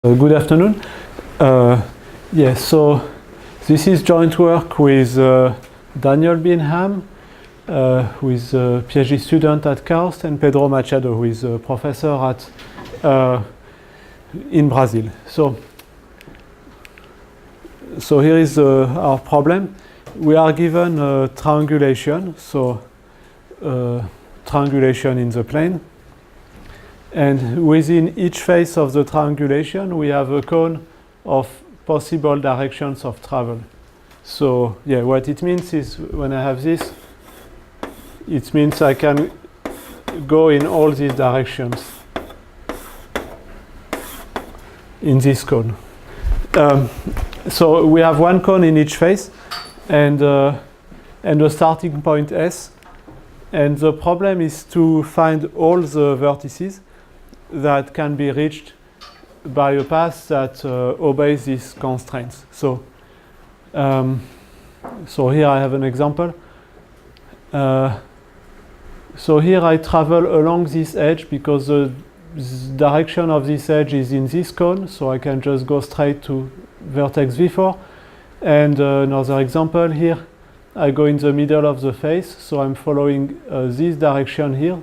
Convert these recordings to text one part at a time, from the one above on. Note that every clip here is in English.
Good afternoon. Yes, so this is joint work with Daniel Bingham, who is a PhD student at KAUST, and Pedro Machado, who is a professor in Brazil. So here is our problem. We are given a triangulation, so triangulation in the plane. And within each face of the triangulation, we have a cone of possible directions of travel. So yeah, what it means is when I have this, it means I can go in all these directions in this cone. So we have one cone in each face and a starting point S. And the problem is to find all the vertices that can be reached by a path that obeys these constraints. So here I have an example. So here I travel along this edge because the direction of this edge is in this cone, so I can just go straight to vertex V4. And another example here, I go in the middle of the face, so I'm following this direction here.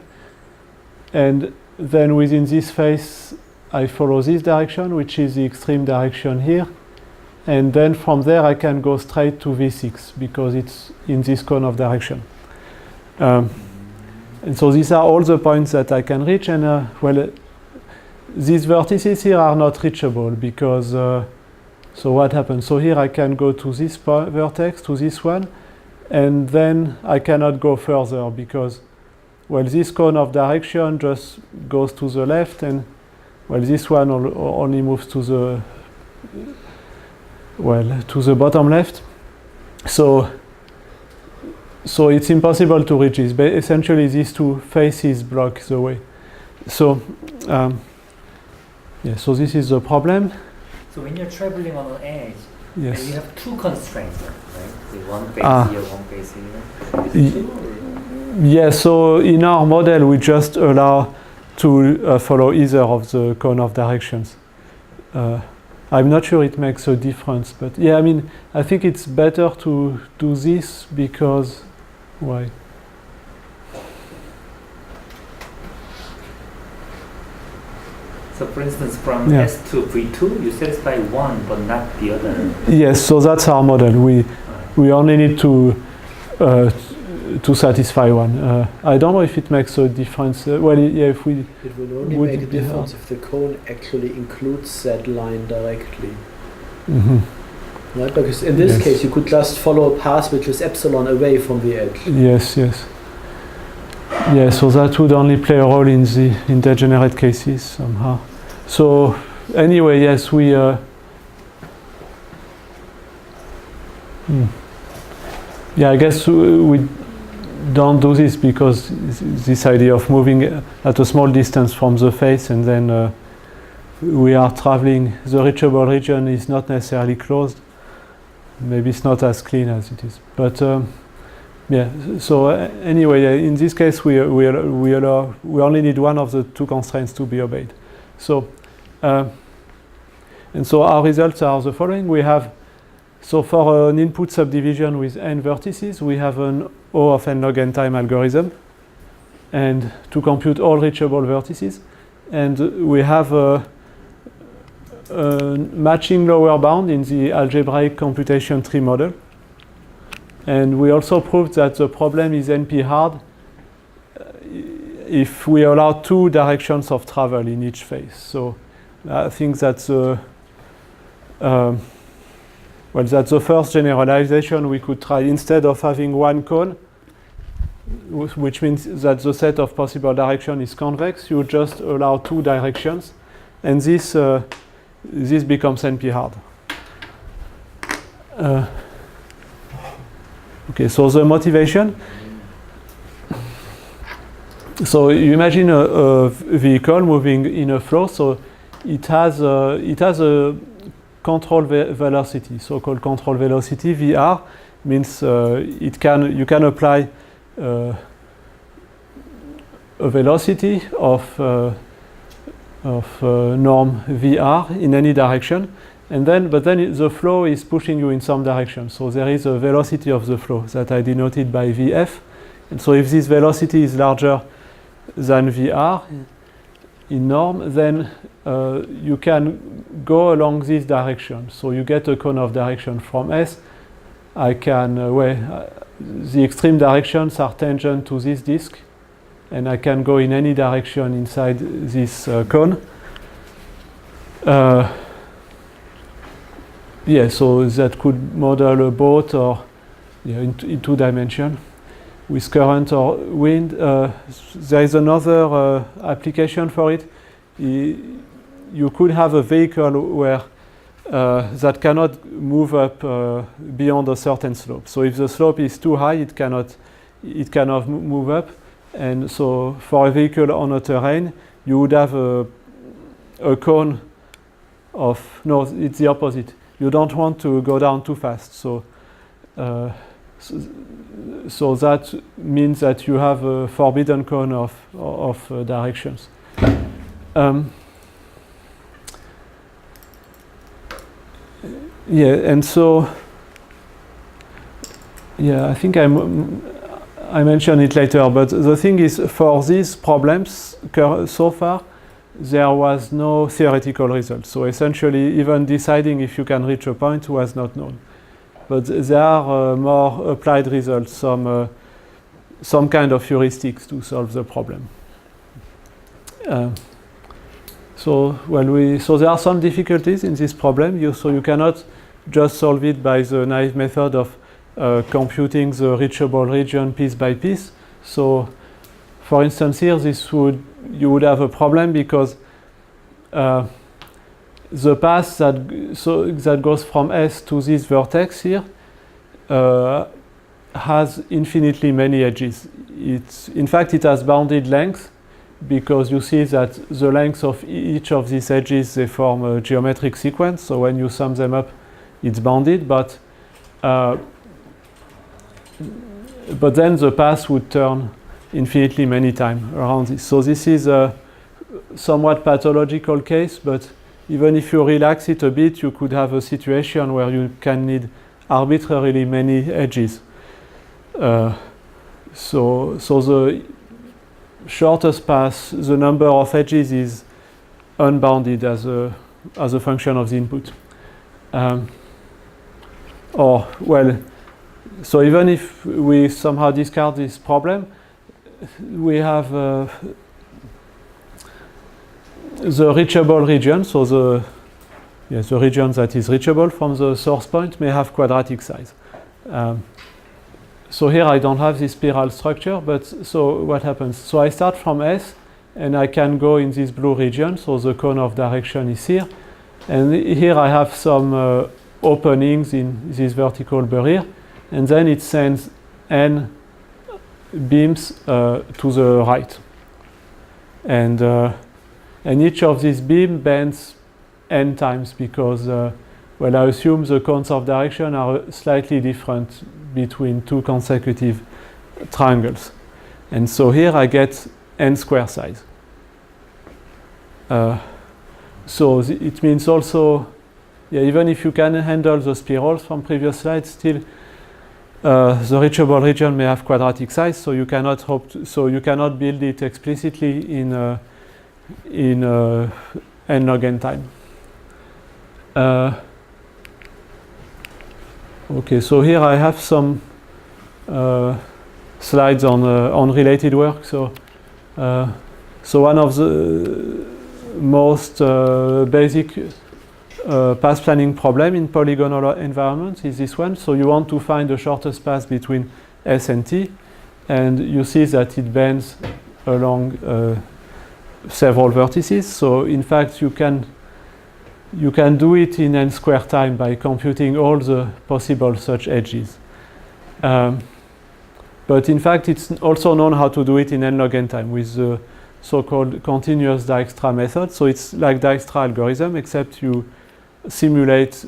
And then within this face, I follow this direction, which is the extreme direction here. And then from there, I can go straight to V6 because it's in this cone of direction. And so these are all the points that I can reach. And these vertices here are not reachable because, so what happens? So here I can go to this vertex, to this one, and then I cannot go further because, well, this cone of direction just goes to the left, and well, this one only moves to the bottom left. So it's impossible to reach this. But essentially, these two faces block the way. So yeah, so this is the problem. So when you're traveling on an edge, yes, and you have two constraints, right? The one face here, one face here. Yeah, so in our model, we just allow to follow either of the cone of directions. I'm not sure it makes a difference, but yeah, I mean, I think it's better to do this because, why? So for instance, from S to V2, you satisfy one, but not the other. Yes, so that's our model. We only need to satisfy one. I don't know if it makes a difference. Well, yeah, if we... It will only make a difference if the cone actually includes that line directly. Mm-hmm. Right? Because in this case, you could just follow a path which is epsilon away from the edge. Yes. Yeah, so that would only play a role in the degenerate cases somehow. So anyway, yes, we... Yeah, I guess we don't do this because this idea of moving at a small distance from the face and then we are traveling, the reachable region is not necessarily closed. Maybe it's not as clean as it is. But yeah, so anyway, in this case, we only need one of the two constraints to be obeyed. So, and so our results are the following. We have, so for an input subdivision with n vertices, we have an O of n log n time algorithm, and to compute all reachable vertices. And we have a matching lower bound in the algebraic computation tree model. And we also proved that the problem is NP-hard if we allow two directions of travel in each phase. So I think that's well, that's the first generalization we could try. Instead of having one cone, which means that the set of possible direction is convex, you just allow two directions, and this becomes NP-hard. Okay, so the motivation. So you imagine a vehicle moving in a flow. So it has a control velocity, so-called control velocity, VR, means you can apply a velocity of norm VR in any direction, and then the flow is pushing you in some direction. So there is a velocity of the flow that I denoted by Vf, and so if this velocity is larger than VR in norm, then you can go along this direction. So you get a cone of direction from S. I can the extreme directions are tangent to this disk, and I can go in any direction inside this cone. So that could model a boat or in 2 dimensions with current or wind. There is another application for it. You could have a vehicle where that cannot move up beyond a certain slope. So if the slope is too high, it cannot move up. And so for a vehicle on a terrain, you would have a cone of, no, it's the opposite. You don't want to go down too fast. So that means that you have a forbidden cone of directions. And so I think I mention it later, but the thing is, for these problems so far, there was no theoretical result. So essentially, even deciding if you can reach a point was not known. But there are more applied results, some kind of heuristics to solve the problem. So there are some difficulties in this problem. So you cannot just solve it by the naive method of computing the reachable region piece by piece. So, for instance, here you would have a problem because the path that goes from S to this vertex here has infinitely many edges. In fact, it has bounded length, because you see that the length of each of these edges, they form a geometric sequence. So when you sum them up, it's bounded, but then the path would turn infinitely many times around this. So this is a somewhat pathological case, but even if you relax it a bit, you could have a situation where you can need arbitrarily many edges. So the shortest path, the number of edges is unbounded as a function of the input. So even if we somehow discard this problem, we have the reachable region. So the region that is reachable from the source point may have quadratic size. So here I don't have this spiral structure, but so what happens? So I start from S, and I can go in this blue region. So the cone of direction is here, and here I have some openings in this vertical barrier, and then it sends n beams to the right, and each of these beams bends n times because I assume the cones of direction are slightly different between 2 consecutive triangles, and so here I get n square size. So it means also, even if you can handle the spirals from previous slides, still the reachable region may have quadratic size, so you cannot build it explicitly in n log n time. Okay, so here I have some slides on related work. So one of the most basic path planning problem in polygonal environments is this one. So you want to find the shortest path between S and T, and you see that it bends along several vertices. So in fact, you can do it in n square time by computing all the possible such edges. But in fact, it's also known how to do it in n log n time with the so-called continuous Dijkstra method. So it's like Dijkstra algorithm, except you simulate,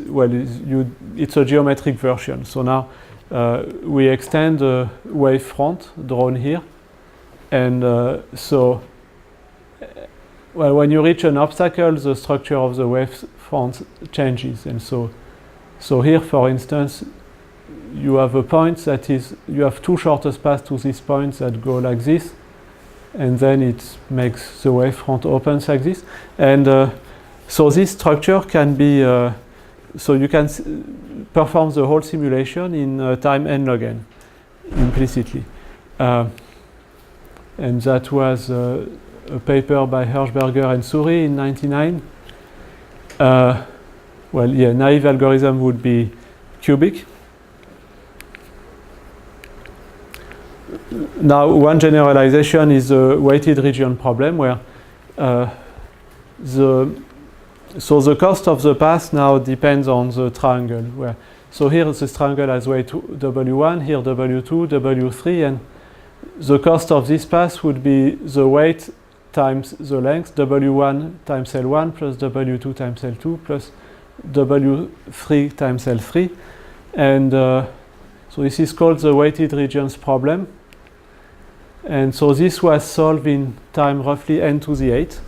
it's a geometric version. So now we extend the wave front drawn here, and well, when you reach an obstacle, the structure of the wavefront changes, and so here, for instance, you have a point that is, you have two shortest paths to this point that go like this, and then it makes the wavefront opens like this, and so this structure can be, so you can perform the whole simulation in time n log n, implicitly. And that was a paper by Hirschberger and Suri in '99. Well, yeah, naive algorithm would be cubic. Now, one generalization is the weighted region problem, where the cost of the path now depends on the triangle. So here this triangle has weight W1, here W2, W3, and the cost of this path would be the weight times the length, W1 times L1 plus W2 times L2 plus W3 times L3. And so this is called the weighted regions problem. And so this was solved in time roughly n to the 8,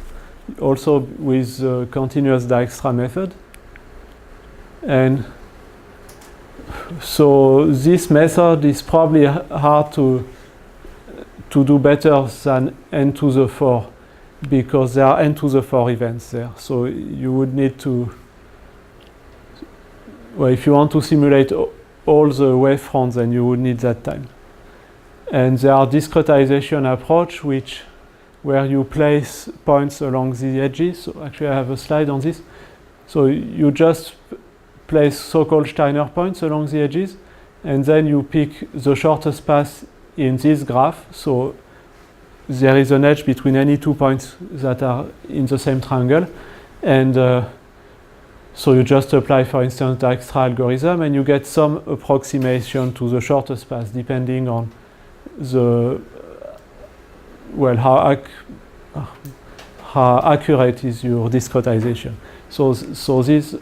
also with the continuous Dijkstra method. And so this method is probably hard to do better than n to the 4, because there are n to the 4 events there. So you would need to, well, if you want to simulate all the wavefronts, then you would need that time. And there are discretization approach where you place points along the edges. So actually I have a slide on this. So you just place so-called Steiner points along the edges, and then you pick the shortest path in this graph. So there is an edge between any 2 points that are in the same triangle, and so you just apply, for instance, the Dijkstra algorithm, and you get some approximation to the shortest path depending on the, well, how accurate is your discretization. So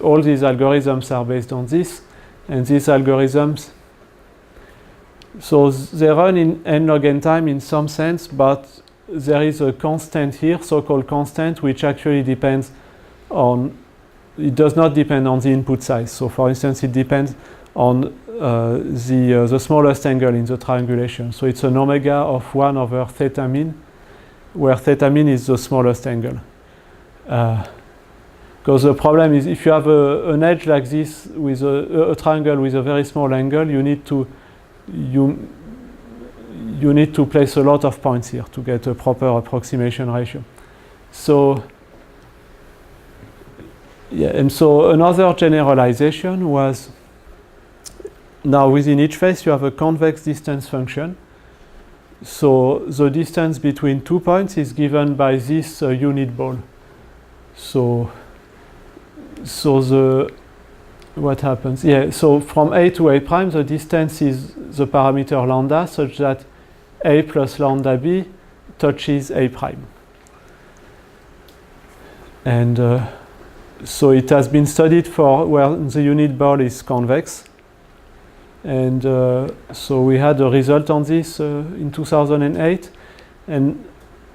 all these algorithms are based on this, and these algorithms, so they run in n log n time in some sense, but there is a constant here, so-called constant, which actually depends on, it does not depend on the input size. So for instance, it depends on the smallest angle in the triangulation. So it's an omega of 1 over theta mean, where theta mean is the smallest angle. Because the problem is, if you have an edge like this with a triangle with a very small angle, you need to place a lot of points here to get a proper approximation ratio. So yeah, and so another generalization was, now within each face you have a convex distance function. So the distance between 2 points is given by this unit ball. So what happens? Yeah, so from A to A prime, the distance is the parameter lambda, such that A plus lambda B touches A prime. And so it has been studied for where the unit ball is convex. And so we had a result on this in 2008. And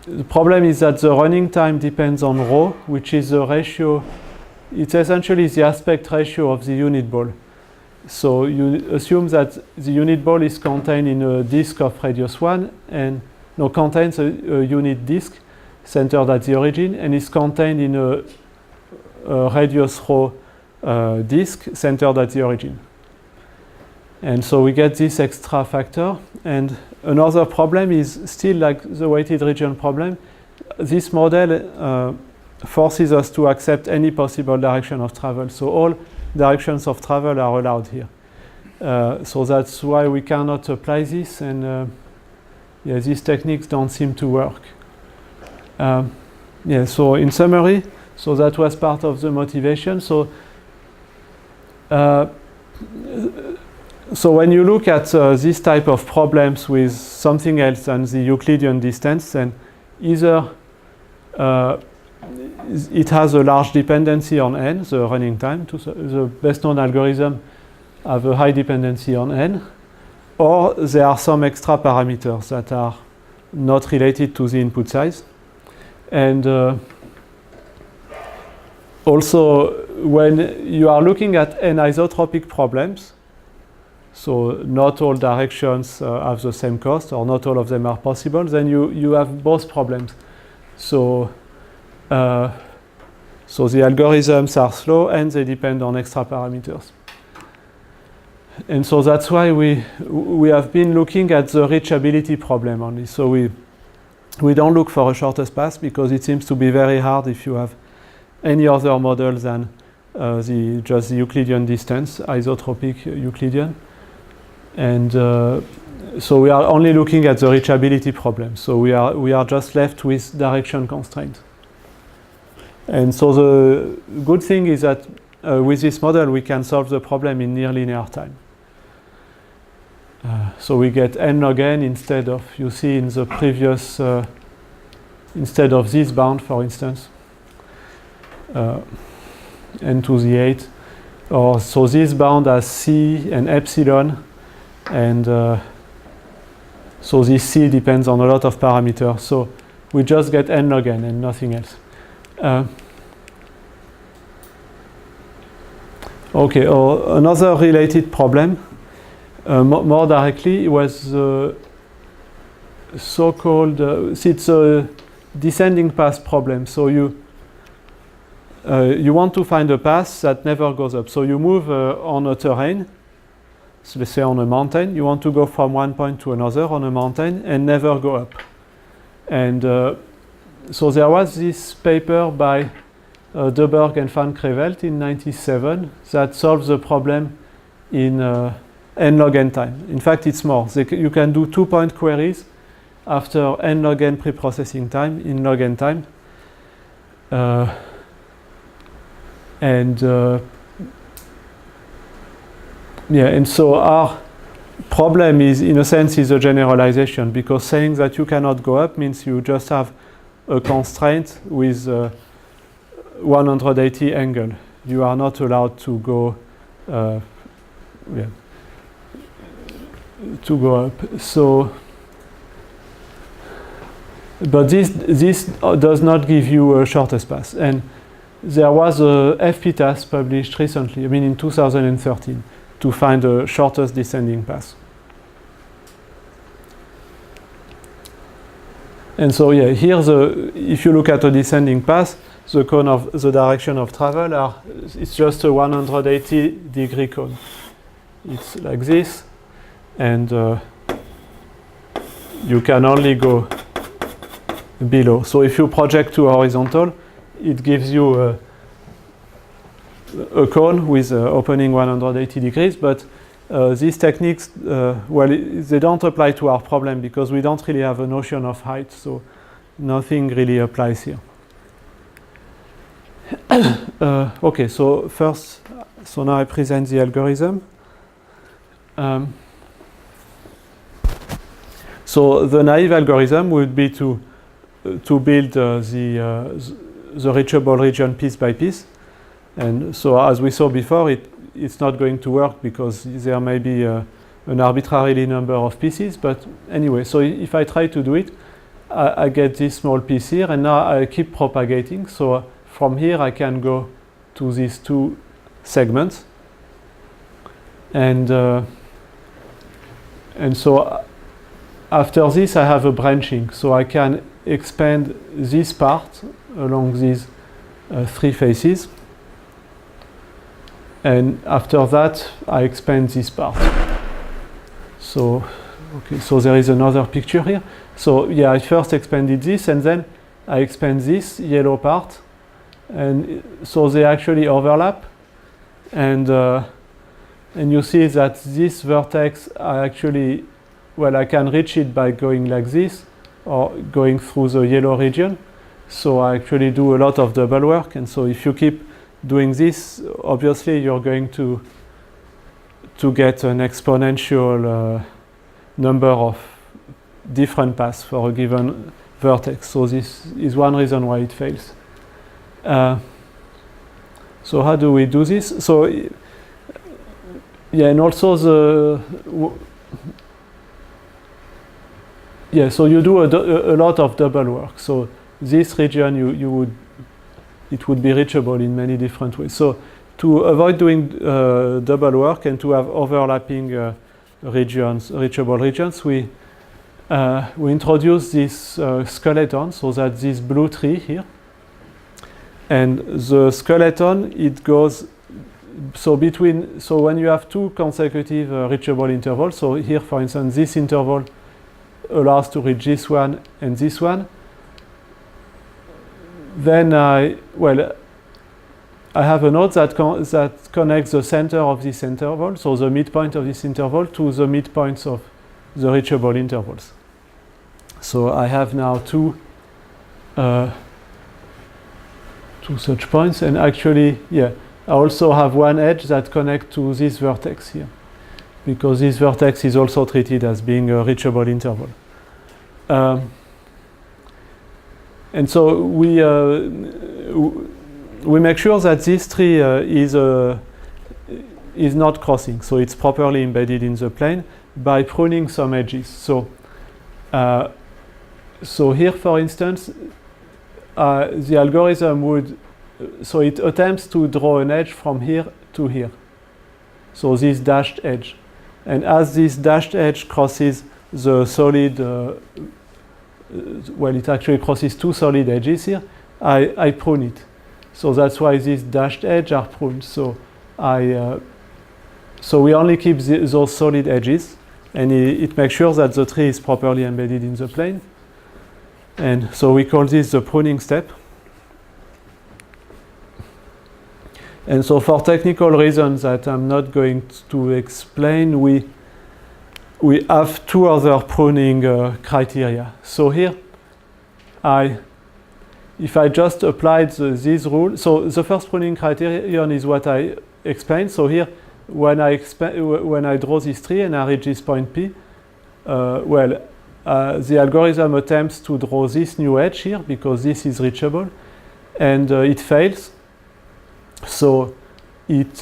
the problem is that the running time depends on rho, which is the ratio. It's essentially the aspect ratio of the unit ball. So you assume that the unit ball is contained in a disk of radius 1, and contains a unit disk centered at the origin, and is contained in a radius rho disk centered at the origin. And so we get this extra factor. And another problem is still like the weighted region problem. This model forces us to accept any possible direction of travel. So all directions of travel are allowed here. So that's why we cannot apply this, and yeah, these techniques don't seem to work. Yeah, so in summary, so that was part of the motivation. So when you look at this type of problems with something else than the Euclidean distance, then either it has a large dependency on n, the running time. The best known algorithm have a high dependency on n, or there are some extra parameters that are not related to the input size. And also, when you are looking at anisotropic problems, so not all directions have the same cost, or not all of them are possible, then you have both problems. So the algorithms are slow and they depend on extra parameters. And so that's why we have been looking at the reachability problem only. So we don't look for a shortest path because it seems to be very hard if you have any other model than just the Euclidean distance, isotropic Euclidean. And so we are only looking at the reachability problem. So we are just left with direction constraints. And so the good thing is that with this model we can solve the problem in near linear time. So we get n log n instead of, you see in the previous, instead of this bound, for instance, n to the 8. Or so this bound has c and epsilon, and so this c depends on a lot of parameters. So we just get n log n and nothing else. Okay, another related problem, more directly, was the so-called, it's a descending path problem. So you want to find a path that never goes up. So you move on a terrain, so let's say on a mountain, you want to go from one point to another on a mountain and never go up. And so there was this paper by Deberg and Van Creveld in 1997 that solves the problem in n log n time. In fact, it's more. You can do 2-point queries after n log n preprocessing time in log n time. And so our problem is, in a sense, is a generalization, because saying that you cannot go up means you just have a constraint with 180 angle. You are not allowed to go to go up. So, but this does not give you a shortest path. And there was a FP task published recently, I mean in 2013, to find the shortest descending path. And so here, if you look at a descending path, the cone of the direction of travel it's just a 180-degree cone. It's like this, and you can only go below. So if you project to horizontal, it gives you a cone with opening 180 degrees, but these techniques, they don't apply to our problem because we don't really have a notion of height, so nothing really applies here. Okay, so now I present the algorithm. So the naive algorithm would be to build the reachable region piece by piece. And so as we saw before, it's not going to work because there may be an arbitrary number of pieces. But anyway, so if I try to do it, I get this small piece here, and now I keep propagating. So from here I can go to these two segments. And so after this I have a branching. So I can expand this part along these three faces. And after that, I expand this part. So, okay, so there is another picture here. So yeah, I first expanded this, and then I expand this yellow part, and so they actually overlap. And you see that this vertex, I can reach it by going like this, or going through the yellow region. So I actually do a lot of double work, and so if you keep doing this, obviously you're going to get an exponential number of different paths for a given vertex. So this is one reason why it fails. So how do we do this? So yeah, and also so you do a lot of double work. So this region you would it would be reachable in many different ways. So to avoid doing double work and to have overlapping regions, reachable regions, we introduce this skeleton, so that this blue tree here, and the skeleton, it goes so when you have two consecutive reachable intervals, so here for instance this interval allows to reach this one and this one, then I have a node that connects the center of this interval, so the midpoint of this interval, to the midpoints of the reachable intervals. So I have now two such points, and actually, I also have one edge that connects to this vertex here, because this vertex is also treated as being a reachable interval. And so we make sure that this tree is not crossing, so it's properly embedded in the plane by pruning some edges. So here, for instance, the algorithm would, so it attempts to draw an edge from here to here, so this dashed edge. And as this dashed edge crosses the solid, it actually crosses two solid edges here, I prune it. So that's why these dashed edges are pruned. So so we only keep those solid edges, and it makes sure that the tree is properly embedded in the plane. And so we call this the pruning step. And so for technical reasons that I'm not going to explain, we have two other pruning criteria. So here, if I just applied this rule, so the first pruning criterion is what I explained. So here, when I draw this tree and I reach this point P, the algorithm attempts to draw this new edge here because this is reachable, and it fails. So it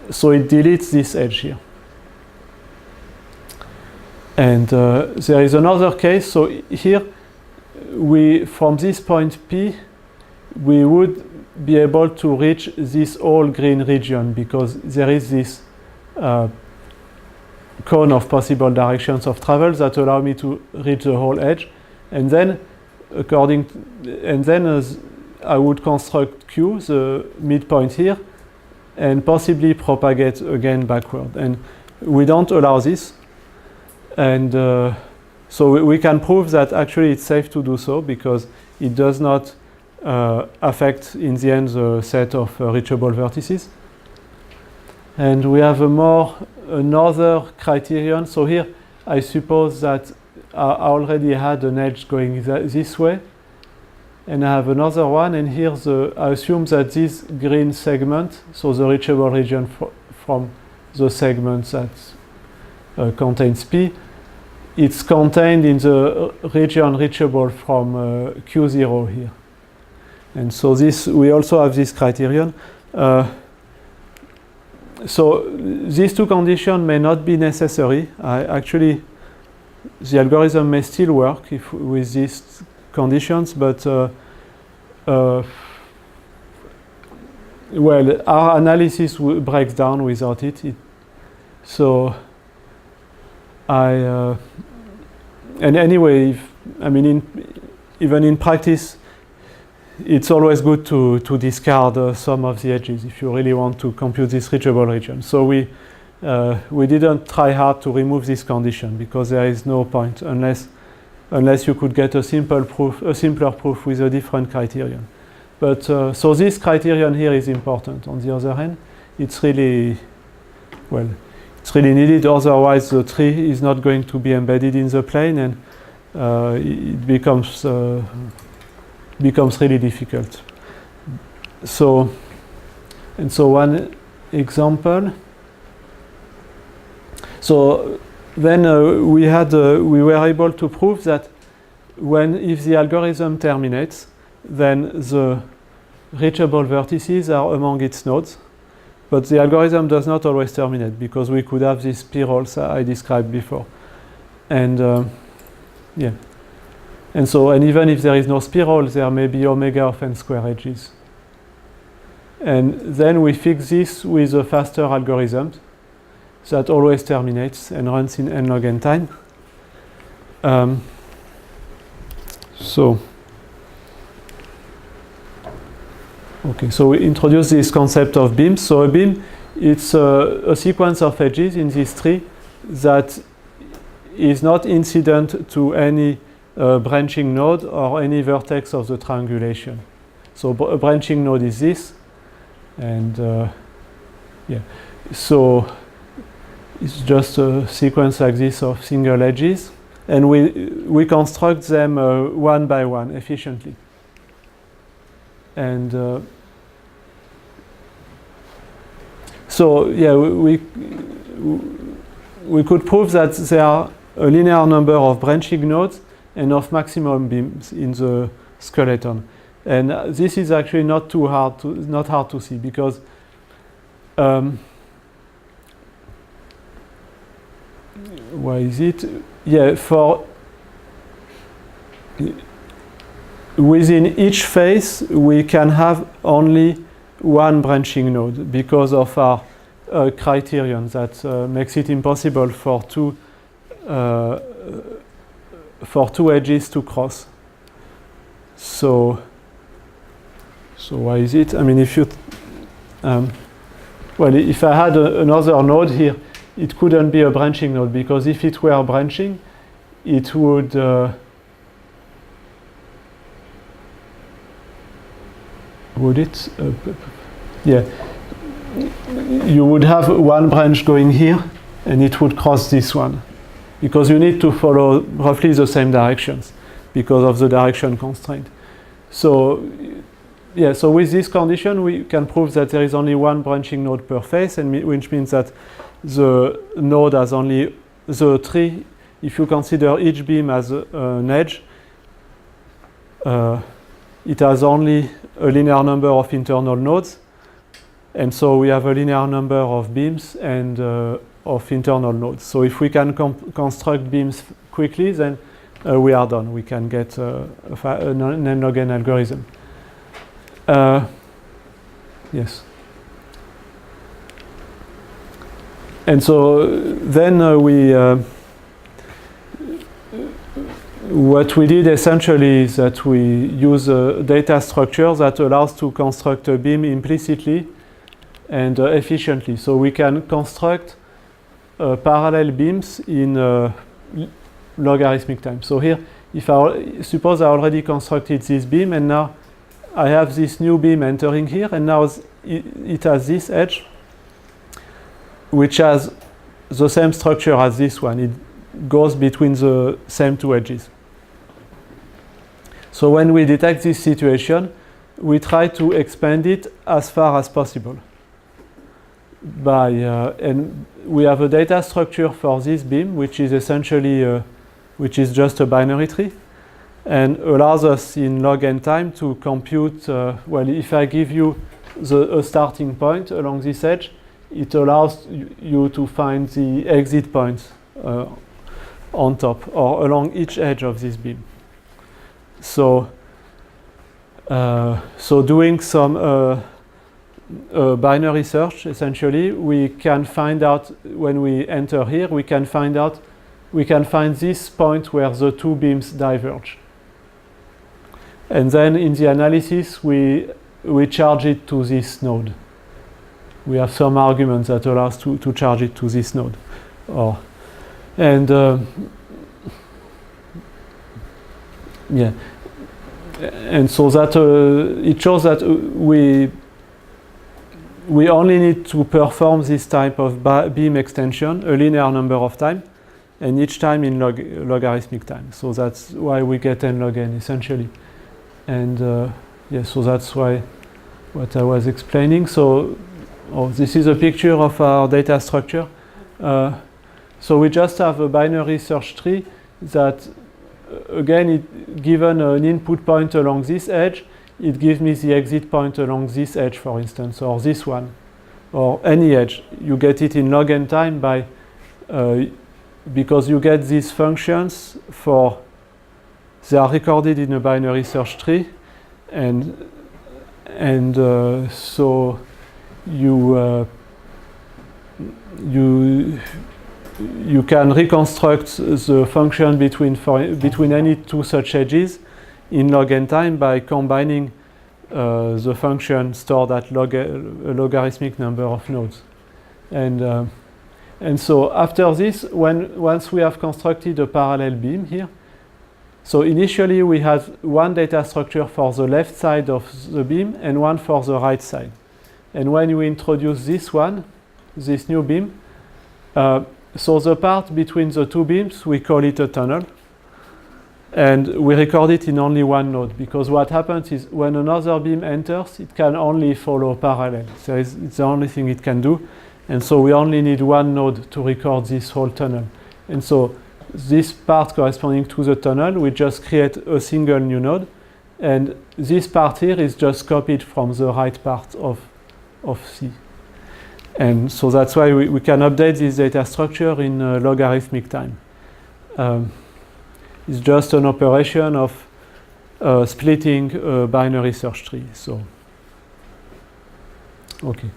deletes this edge here. And there is another case. So here, from this point P, we would be able to reach this all green region because there is this cone of possible directions of travel that allow me to reach the whole edge, and then I would construct Q, the midpoint here, and possibly propagate again backward. And we don't allow this, and so we can prove that actually it's safe to do so because it does not affect in the end the set of reachable vertices. And we have another criterion. So here I suppose that I already had an edge going this way, and I have another one, and here I assume that this green segment, so the reachable region from the segment that contains P, it's contained in the region reachable from Q0 here. And so we also have this criterion. So these two conditions may not be necessary. Actually, the algorithm may still work with these conditions, but our analysis breaks down without it. And anyway, even in practice, it's always good to discard some of the edges if you really want to compute this reachable region. So we didn't try hard to remove this condition because there is no point unless you could get a simpler proof with a different criterion. But so this criterion here is important. On the other hand, it's really needed. Otherwise, the tree is not going to be embedded in the plane, and it becomes really difficult. So one example. So then we were able to prove that if the algorithm terminates, then the reachable vertices are among its nodes. But the algorithm does not always terminate because we could have these spirals I described before. And And even if there is no spiral, there may be omega of n square edges. And then we fix this with a faster algorithm that always terminates and runs in n log n time. So we introduce this concept of beams. So a beam, it's a sequence of edges in this tree that is not incident to any branching node or any vertex of the triangulation. So a branching node is this, and so it's just a sequence like this of single edges, and we construct them one by one efficiently. And we could prove that there are a linear number of branching nodes and of maximum beams in the skeleton. And this is actually not hard to see, because why is it? Yeah, for within each face we can have only one branching node because of our criterion that makes it impossible for two edges to cross. So why is it? I mean, if you if I had another node here, it couldn't be a branching node, because if it were branching, it would it? Yeah, you would have one branch going here, and it would cross this one, because you need to follow roughly the same directions because of the direction constraint. So with this condition, we can prove that there is only one branching node per face, and which means that the node has only the tree. If you consider each beam as an edge, it has only a linear number of internal nodes, and so we have a linear number of beams and of internal nodes. So if we can construct beams quickly, then we are done. We can get an n log n algorithm. Yes. And so then what we did essentially is that we use a data structure that allows to construct a beam implicitly and efficiently. So we can construct parallel beams in logarithmic time. So here, if suppose I already constructed this beam, and now I have this new beam entering here, and now it has this edge, which has the same structure as this one. It goes between the same two edges. So when we detect this situation, we try to expand it as far as possible. And we have a data structure for this beam, which is essentially which is just a binary tree, and allows us in log n time to compute. If I give you a starting point along this edge, it allows you to find the exit points on top or along each edge of this beam. So doing some binary search, essentially, we can find out when we enter here, we can find this point where the two beams diverge. And then in the analysis, we charge it to this node. We have some arguments that allow us to charge it to this node. And so that it shows that we only need to perform this type of beam extension a linear number of times, and each time in logarithmic time. So that's why we get n log n essentially. And so that's why what I was explaining. So this is a picture of our data structure. So we just have a binary search tree that, again, given an input point along this edge, it gives me the exit point along this edge, for instance, or this one, or any edge. You get it in log n time because you get these functions for they are recorded in a binary search tree, and so you can reconstruct the function between any two such edges in log n time by combining the function stored at a logarithmic number of nodes. And so after this, once we have constructed a parallel beam here, so initially we had one data structure for the left side of the beam and one for the right side. And when we introduce this new beam, so the part between the two beams, we call it a tunnel. And we record it in only one node, because what happens is when another beam enters, it can only follow parallel. So it's the only thing it can do. And so we only need one node to record this whole tunnel. And so this part corresponding to the tunnel, we just create a single new node. And this part here is just copied from the right part of C. And so that's why we can update this data structure in logarithmic time. It's just an operation of splitting a binary search tree. So, okay.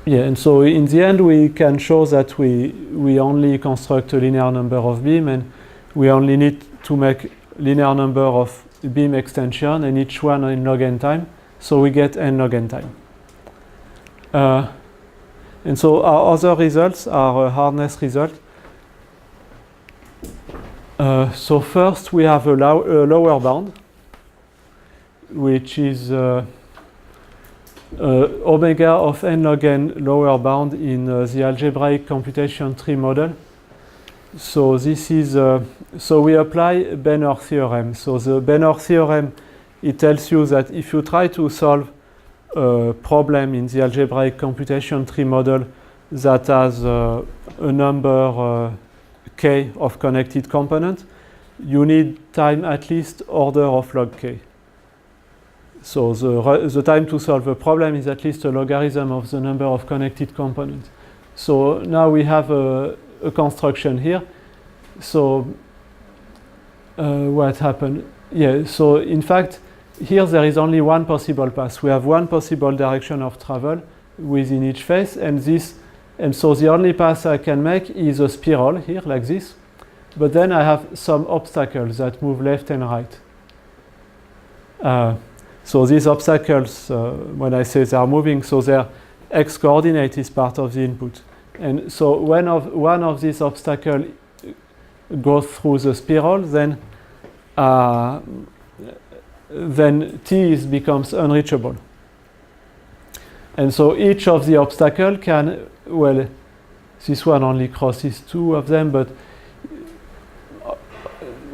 Yeah, and so in the end, we can show that we only construct a linear number of beam, and we only need to make linear number of beam extension, and each one in log n time. So we get n log n time. And so our other results are a hardness result. So first we have a lower bound, which is omega of n log n lower bound in the algebraic computation tree model. So this is so we apply Benner theorem. So the Benner theorem, it tells you that if you try to solve a problem in the algebraic computation tree model that has a number k of connected components, you need time at least order of log k. So the time to solve a problem is at least a logarithm of the number of connected components. So now we have a construction here. So what happened? Yeah, so in fact, here there is only one possible path. We have one possible direction of travel within each phase, and so the only path I can make is a spiral here, like this. But then I have some obstacles that move left and right. So these obstacles, when I say they are moving, so their x coordinate is part of the input. And so when one of these obstacles goes through the spiral, then t becomes unreachable. And so each of the obstacles can, well, this one only crosses two of them, but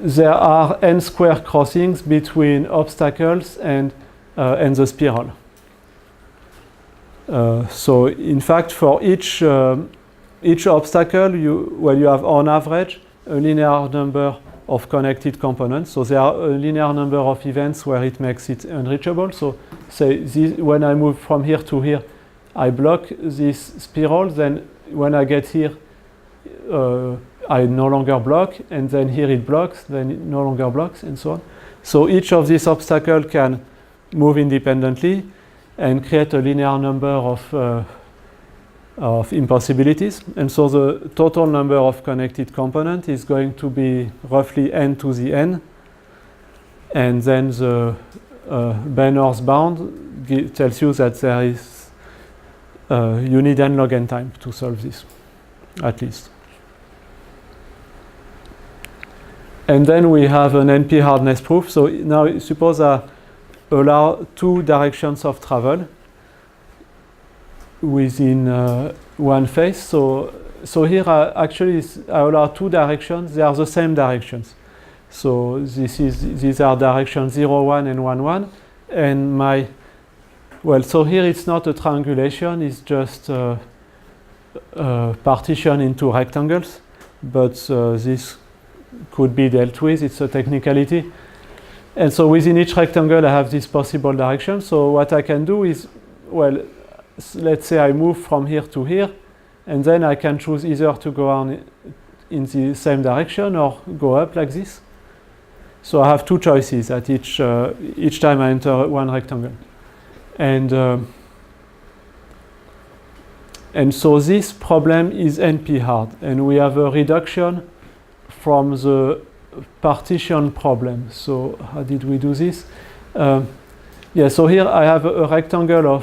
there are n square crossings between obstacles and the spiral. So in fact, for each obstacle, you have on average a linear number of connected components. So there are a linear number of events where it makes it unreachable. So say when I move from here to here, I block this spiral. Then when I get here, I no longer block, and then here it blocks, then it no longer blocks, and so on. So each of these obstacles can move independently and create a linear number of impossibilities. And so the total number of connected components is going to be roughly n to the n. And then the Benner's bound tells you that there is you need n log n time to solve this, at least. And then we have an NP hardness proof. So now suppose I allow two directions of travel within one phase. So here actually I allow two directions. They are the same directions. So these are directions 0, 1 and 1, 1. And so here it's not a triangulation, it's just a partition into rectangles. But this could be dealt with, it's a technicality. And so within each rectangle I have this possible direction. So what I can do is, well, let's say I move from here to here, and then I can choose either to go on in the same direction or go up like this. So I have two choices at each time I enter one rectangle. And so this problem is NP-hard, and we have a reduction from the partition problem. So how did we do this? Yeah, so here I have a rectangle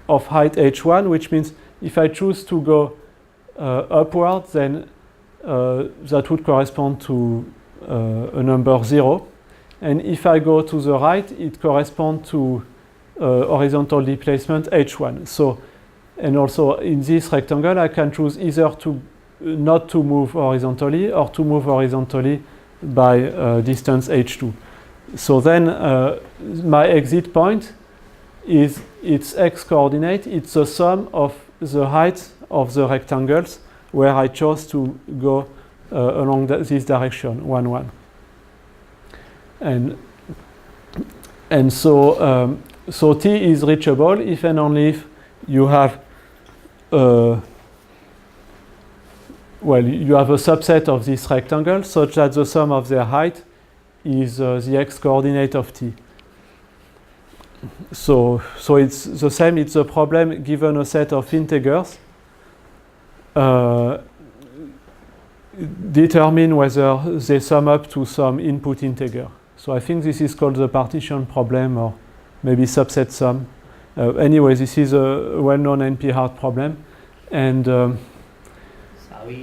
of height h1, which means if I choose to go upward, then that would correspond to a number 0. And if I go to the right, it corresponds to horizontal displacement h1. So, and also in this rectangle, I can choose either to not to move horizontally or to move horizontally by distance h2. So then my exit point is its x coordinate. It's the sum of the height of the rectangles where I chose to go along this direction, 1, 1. And so so T is reachable if and only if you have you have a subset of this rectangle such that the sum of their height is the x coordinate of T. So it's the same. It's a problem given a set of integers. Determine whether they sum up to some input integer. So I think this is called the partition problem, or maybe subset sum. Anyway, this is a well-known NP-hard problem, and So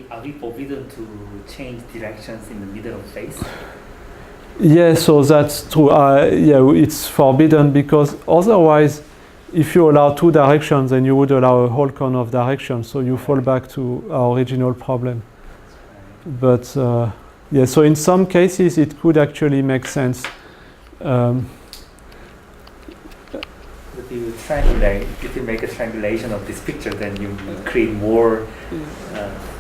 are we forbidden to change directions in the middle of space? yeah, so that's true. Yeah, it's forbidden because otherwise, if you allow two directions, then you would allow a whole cone of directions. So you fall back to our original problem. But yeah, so in some cases it could actually make sense. If you triangulate, if you make a triangulation of this picture, then you create more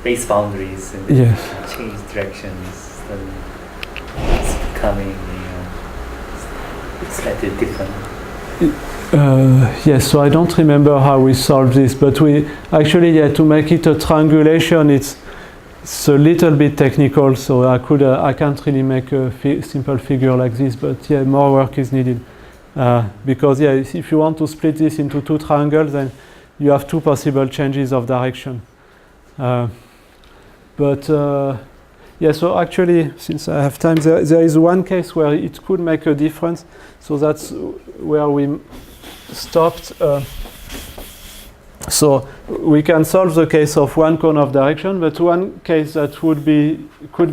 base boundaries and change directions. Then it's becoming slightly different. Yes, so I don't remember how we solved this, but we actually, to make it a triangulation, it's a little bit technical, so I can't really make a simple figure like this, but yeah, more work is needed. Because yeah, if you want to split this into two triangles, then you have two possible changes of direction. Yeah, so actually, since I have time, there is one case where it could make a difference. So that's where we stopped. So we can solve the case of one cone of direction, but one case that could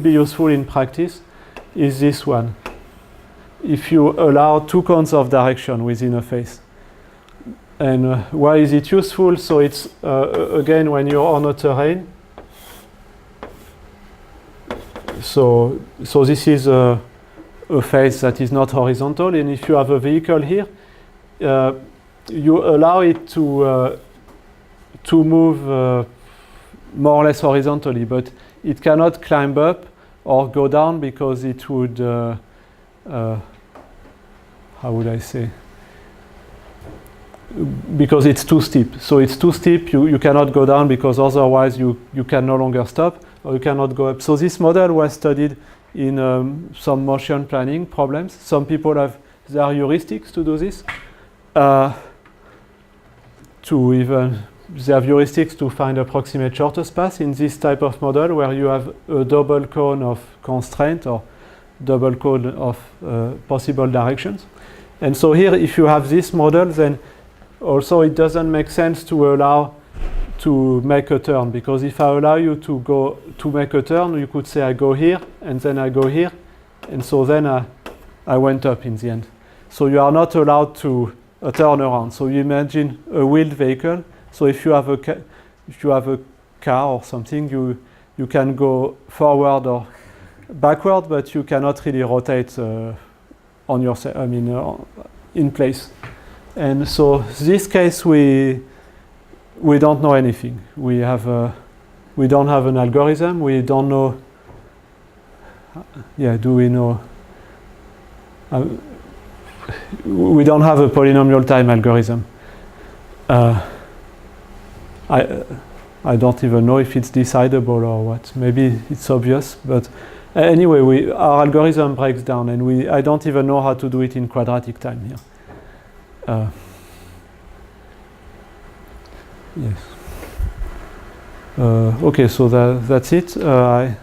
be useful in practice is this one. If you allow two cones of direction within a face. And why is it useful? So it's, again, when you're on a terrain. So this is a face that is not horizontal, and if you have a vehicle here, you allow it to move more or less horizontally, but it cannot climb up or go down because it would, how would I say? Because it's too steep. So it's too steep, you cannot go down because otherwise you can no longer stop, or you cannot go up. So this model was studied in some motion planning problems. Some people have their heuristics to do this. They have heuristics to find approximate shortest path in this type of model where you have a double cone of constraint or double cone of possible directions. And so here, if you have this model, then also it doesn't make sense to allow to make a turn, because if I allow you to make a turn, you could say I go here and then I go here, and so then I went up in the end. So you are not allowed to turn around. So you imagine a wheeled vehicle. So if you have a car or something, you can go forward or backward, but you cannot really rotate on yourself. I mean, in place. And so this case we don't know anything. We don't have an algorithm. We don't know. Yeah, do we know? We don't have a polynomial time algorithm. I don't even know if it's decidable or what. Maybe it's obvious, but Anyway, our algorithm breaks down, and I don't even know how to do it in quadratic time here. Yes. Okay, so that's it. Yeah.